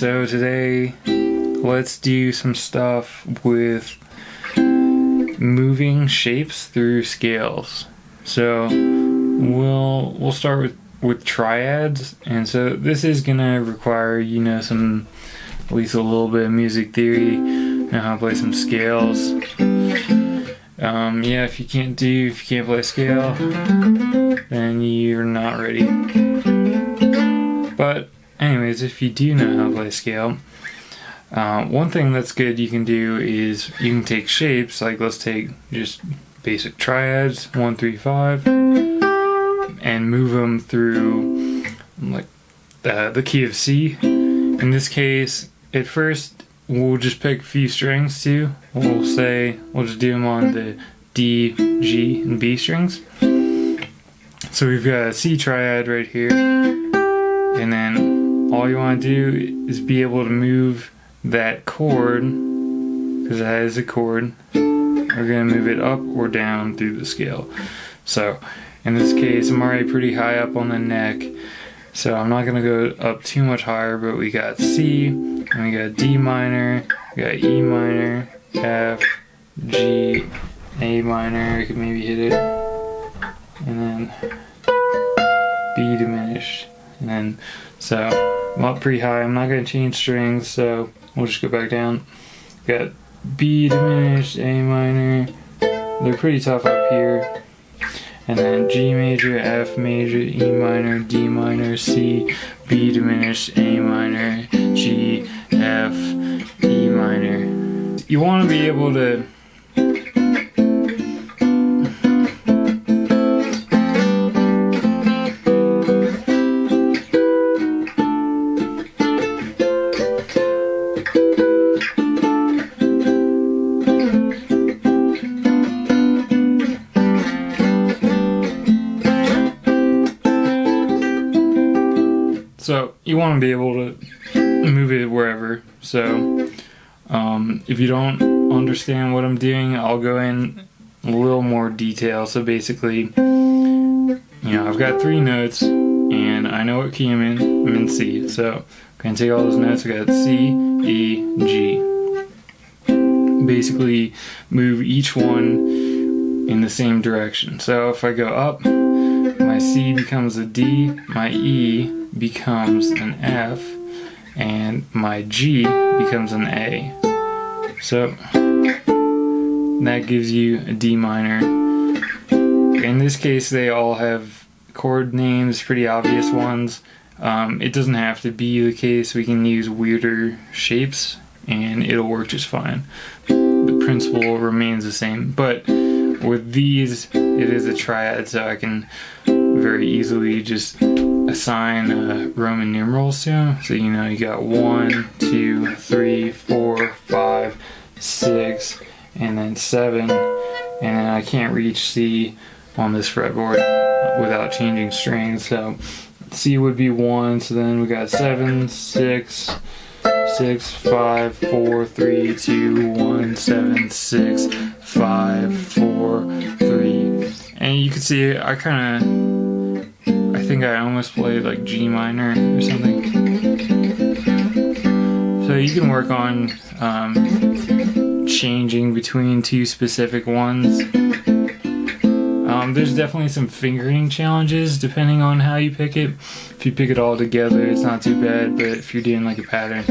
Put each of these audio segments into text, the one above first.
So today let's do some stuff with moving shapes through scales. So we'll start with triads, and so this is gonna require some, at least a little bit of music theory, know how to play some scales. If you can't play scale, then you're not ready. But anyways, if you do know how to play scale, one thing that's good you can do is you can take shapes, like let's take just basic triads, 1, 3, 5, and move them through like the key of C. In this case, at first we'll just pick a few strings too. We'll just do them on the D, G, and B strings. So we've got a C triad right here, and then all you want to do is be able to move that chord, because that is a chord. We're going to move it up or down through the scale. So in this case, I'm already pretty high up on the neck, so I'm not going to go up too much higher, but we got C, and we got D minor, we got E minor, F, G, A minor, I could maybe hit it, and then B diminished, and then, so I'm up pretty high. I'm not going to change strings, so we'll just go back down. Got B diminished, A minor, they're pretty tough up here, and then G major, F major, E minor, D minor, C, B diminished, A minor, G, F, E minor. You want to be able to be able to move it wherever. So if you don't understand what I'm doing, I'll go in a little more detail. So basically, I've got 3 notes and I know what key I'm in. I'm in C. So I'm gonna take all those notes. I got C, E, G. Basically move each one in the same direction. So if I go up, my C becomes a D, my E becomes an F, and my G becomes an A. So that gives you a D minor. In this case, they all have chord names, pretty obvious ones. It doesn't have to be the case. We can use weirder shapes and it'll work just fine. The principle remains the same, but with these, it is a triad, so I can very easily just assign Roman numerals to them. So you got 1, 2, 3, 4, 5, 6, and then 7, and then I can't reach C on this fretboard without changing strings. So C would be 1, so then we got 7, 6, 6, 5, 4, 3, 2, 1, 7, 6, 5, 4, 3, and you can see I think I almost played like G minor or something. So you can work on changing between 2 specific ones. There's definitely some fingering challenges depending on how you pick it. If you pick it all together, it's not too bad, but if you're doing like a pattern,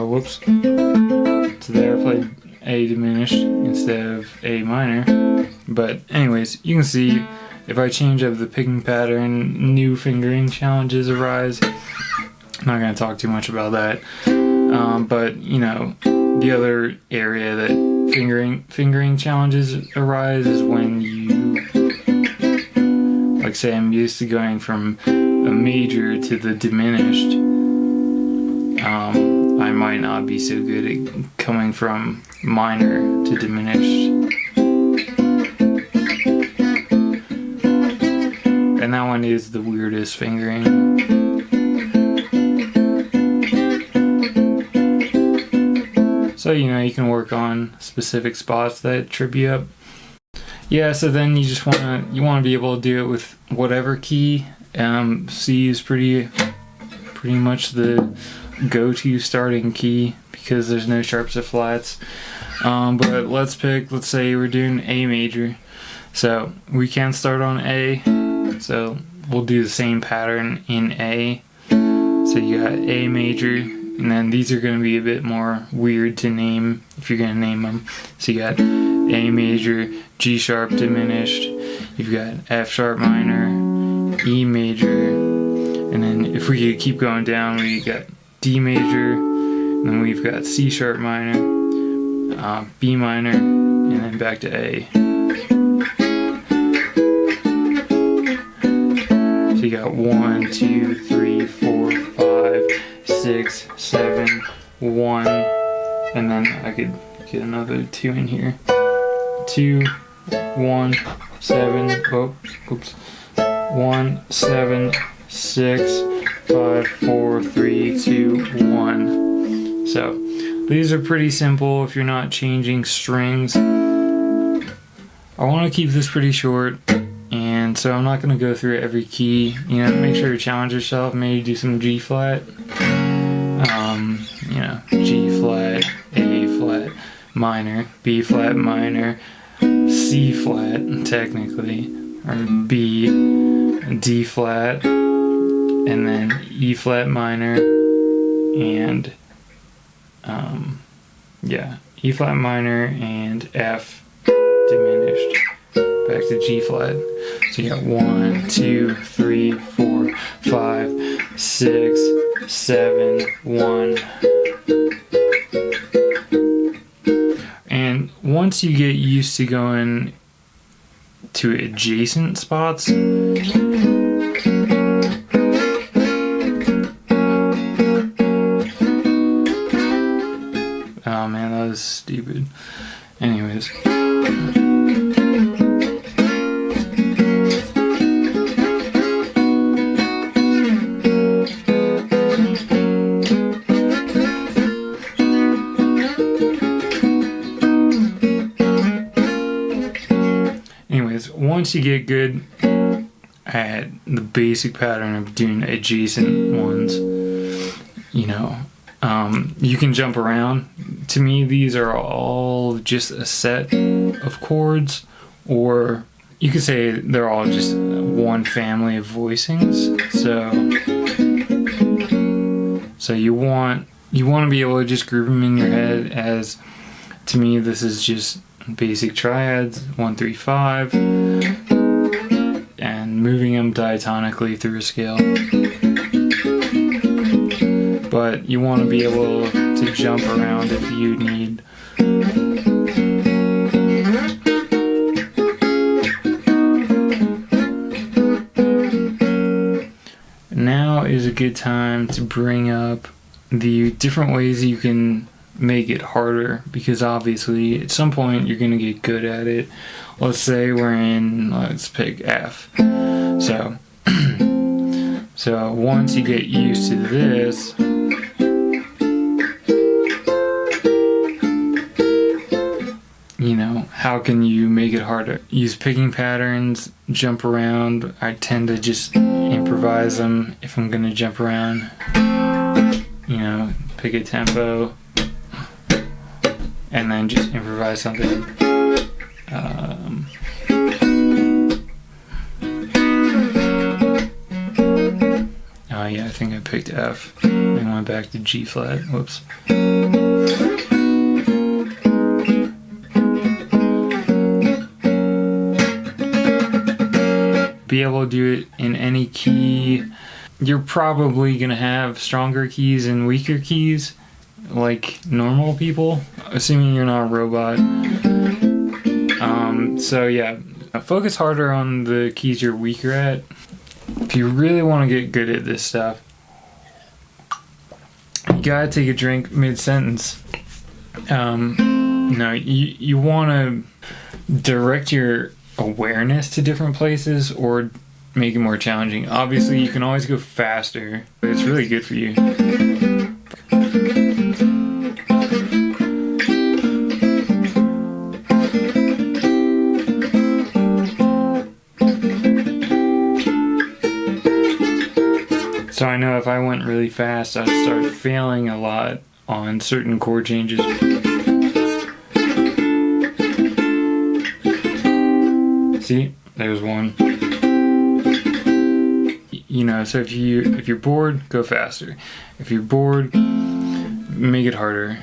whoops. So there I played A diminished instead of A minor. But anyways, you can see if I change up the picking pattern, new fingering challenges arise. I'm not going to talk too much about that. But the other area that fingering challenges arise is when you, like say I'm used to going from a major to the diminished. I might not be so good at coming from minor to diminished. And that one is the weirdest fingering. So So, you know, you can work on specific spots that trip you up. Yeah, so then you just wanna be able to do it with whatever key. C is pretty much the go-to starting key because there's no sharps or flats. But let's say we're doing A major. So we can start on A. So we'll do the same pattern in A. So you got A major, and then these are going to be a bit more weird to name if you're going to name them. So you got A major, G sharp diminished, you've got F sharp minor, E major, and then if we keep going down, we got D major, and then we've got C sharp minor, B minor, and then back to A. So you got 1, 2, 3, 4, 5, 6, 7, 1, and then I could get another 2 in here. 2, 1, 7, oh, oops. 1, 7, 6, 5, 4, 3, 2, 1. So these are pretty simple if you're not changing strings. I want to keep this pretty short, and so I'm not going to go through every key. You know, make sure you challenge yourself. Maybe do some G flat. You know, G flat, A flat minor, B flat minor, C flat technically, or B, D flat, and then E flat minor, and yeah, E flat minor and F diminished. Back to G flat. So you got 1, 2, 3, 4, 5, 6, 7, 1. And once you get used to going to adjacent spots, oh man, that was stupid. Anyways. Once you get good at the basic pattern of doing adjacent ones, you know, you can jump around. To me, these are all just a set of chords, or you could say they're all just one family of voicings. So you want to be able to just group them in your head as, to me, this is just basic triads, 1, 3, 5, and moving them diatonically through a scale. But you want to be able to jump around if you need. Now is a good time to bring up the different ways you can make it harder, because obviously at some point you're going to get good at it. Let's say let's pick F. So once you get used to this, you know, how can you make it harder? Use picking patterns, jump around. I tend to just improvise them if I'm going to jump around. You know, pick a tempo, and then just improvise something. Oh yeah, I think I picked F and went back to G flat. Whoops. Be able to do it in any key. You're probably gonna have stronger keys and weaker keys, like normal people, assuming you're not a robot. So yeah, focus harder on the keys you're weaker at. If you really want to get good at this stuff, you gotta take a drink mid-sentence. No, you want to direct your awareness to different places or make it more challenging. Obviously, you can always go faster, but it's really good for you. So I know if I went really fast, I'd start failing a lot on certain chord changes. See, there's one. You know, so if you're bored, go faster. If you're bored, make it harder.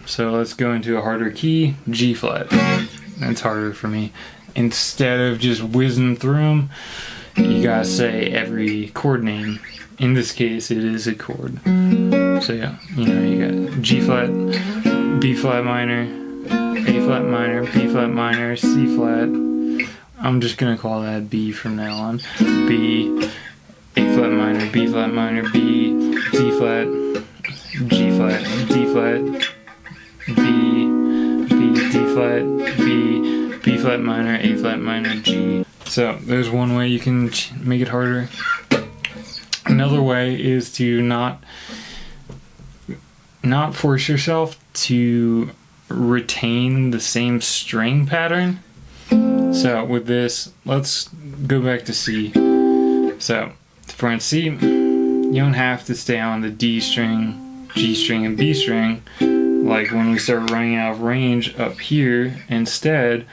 So let's go into a harder key, G flat. That's harder for me. Instead of just whizzing through them, you gotta say every chord name. In this case, it is a chord. So yeah, you know, you got G flat, B flat minor, A flat minor, B flat minor, C flat. I'm just gonna call that B from now on. B, A flat minor, B flat minor, B, D flat, G flat, D flat, B, D flat, B flat minor, A flat minor, G. So there's one way you can make it harder. Another way is to not force yourself to retain the same string pattern. So with this, let's go back to C. So for C, you don't have to stay on the D string, G string, and B string. Like when we start running out of range up here, instead,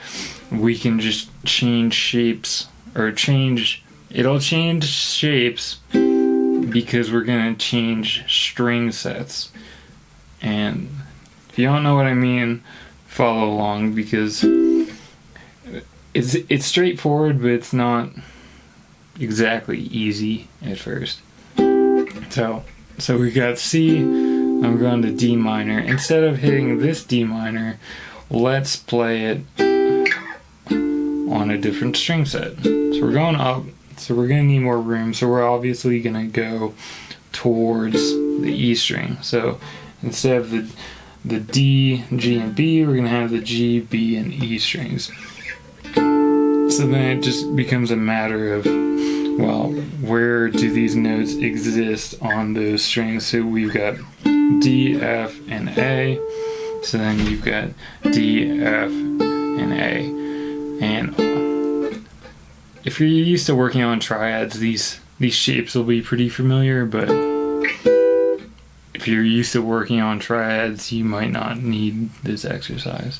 we can just change shapes, or it'll change shapes because we're gonna change string sets. And if you don't know what I mean, follow along, because it's straightforward, but it's not exactly easy at first. So we got C, I'm going to D minor. Instead of hitting this D minor, let's play it on a different string set. So we're going up, so we're going to need more room, so we're obviously going to go towards the E string. So instead of the D, G, and B, we're going to have the G, B, and E strings. So then it just becomes a matter of, well, where do these notes exist on those strings? So we've got D, F, and A. So then you've got D, F, and A. And if you're used to working on triads, these shapes will be pretty familiar, but if you're used to working on triads, you might not need this exercise.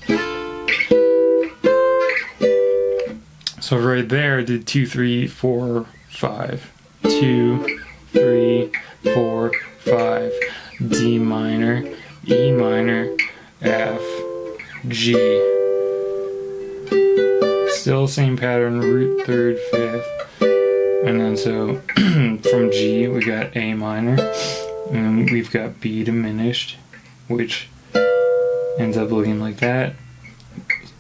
So right there, I did 2, 3, 4, 5. 2, 3, 4, 5. D minor, E minor, F, G. Still same pattern, root, third, fifth. And then so from G, we got A minor. And then we've got B diminished, which ends up looking like that.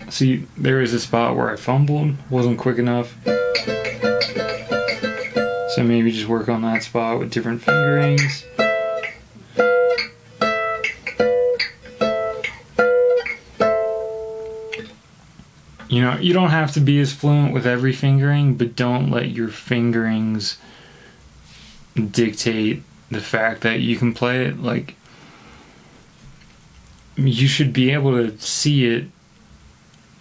See, there is a spot where I fumbled, wasn't quick enough. So maybe just work on that spot with different fingerings. You know, you don't have to be as fluent with every fingering, but don't let your fingerings dictate the fact that you can play it. Like, you should be able to see it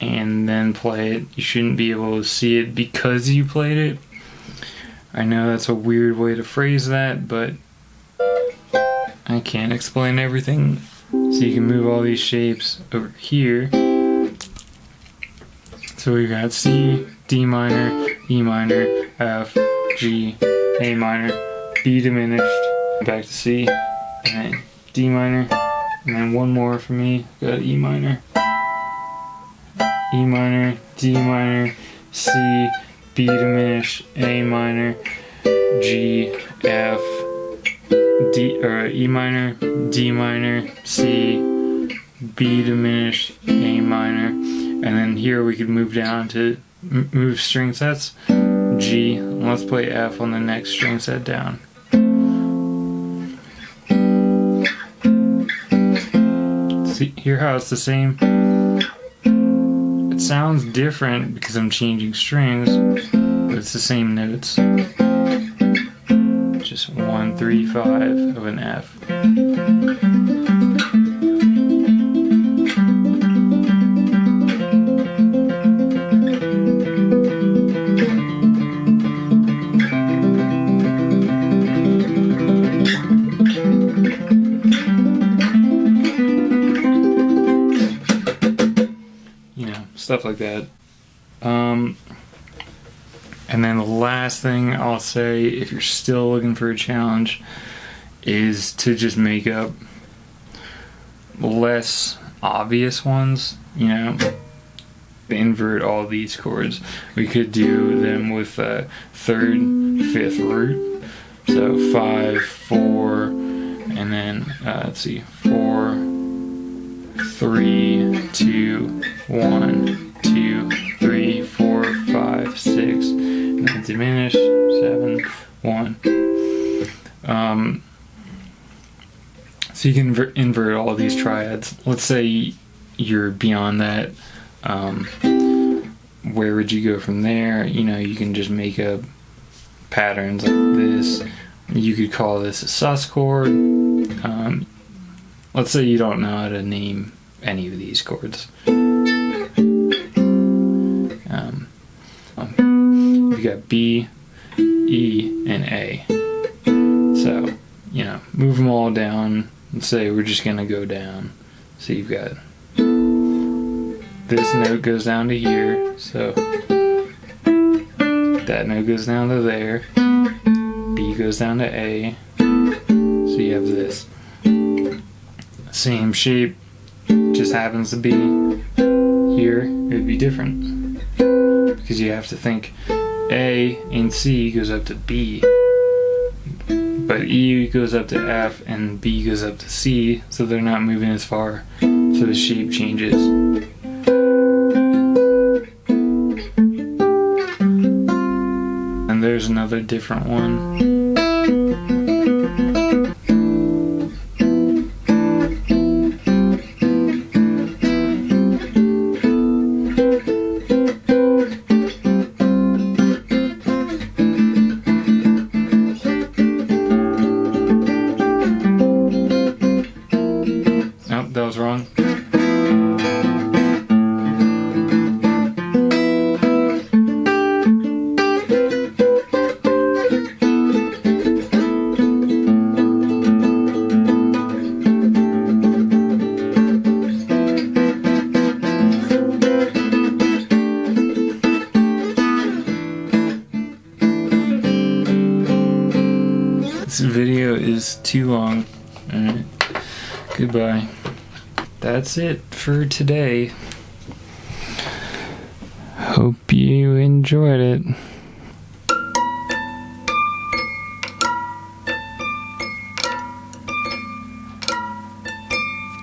and then play it. You shouldn't be able to see it because you played it. I know that's a weird way to phrase that, but I can't explain everything. So you can move all these shapes over here. So we've got C, D minor, E minor, F, G, A minor, B diminished, back to C, and then D minor, and then one more for me, got E minor, E minor, D minor, C, B diminished, A minor, G, F, D, or E minor, D minor, C, B diminished, A minor, and then here we could move down to move string sets, G, and let's play F on the next string set down. See, hear how it's the same? It sounds different because I'm changing strings, but it's the same notes. Just 1, 3, 5 of an F. stuff like that. And then the last thing I'll say, if you're still looking for a challenge, is to just make up less obvious ones, you know, invert all these chords. We could do them with a 3rd, 5th root. So 5, 4, and then, let's see, 4, 3, 2, 1, 2, 3, 4, 5, 6, and then diminish, 7, 1. So you can invert all of these triads. Let's say you're beyond that. Where would you go from there? You know, you can just make up patterns like this. You could call this a sus chord. Let's say you don't know how to name any of these chords. You got B, E, and A. So, you know, move them all down and say we're just gonna go down. So you've got this note goes down to here, so that note goes down to there. B goes down to A, so you have this. Same shape, just happens to be here. It would be different because you have to think A and C goes up to B, but E goes up to F and B goes up to C, so they're not moving as far, so the shape changes. And there's another different one. Nope, that was wrong. This video is too long. Alright, goodbye. That's it for today. Hope you enjoyed it.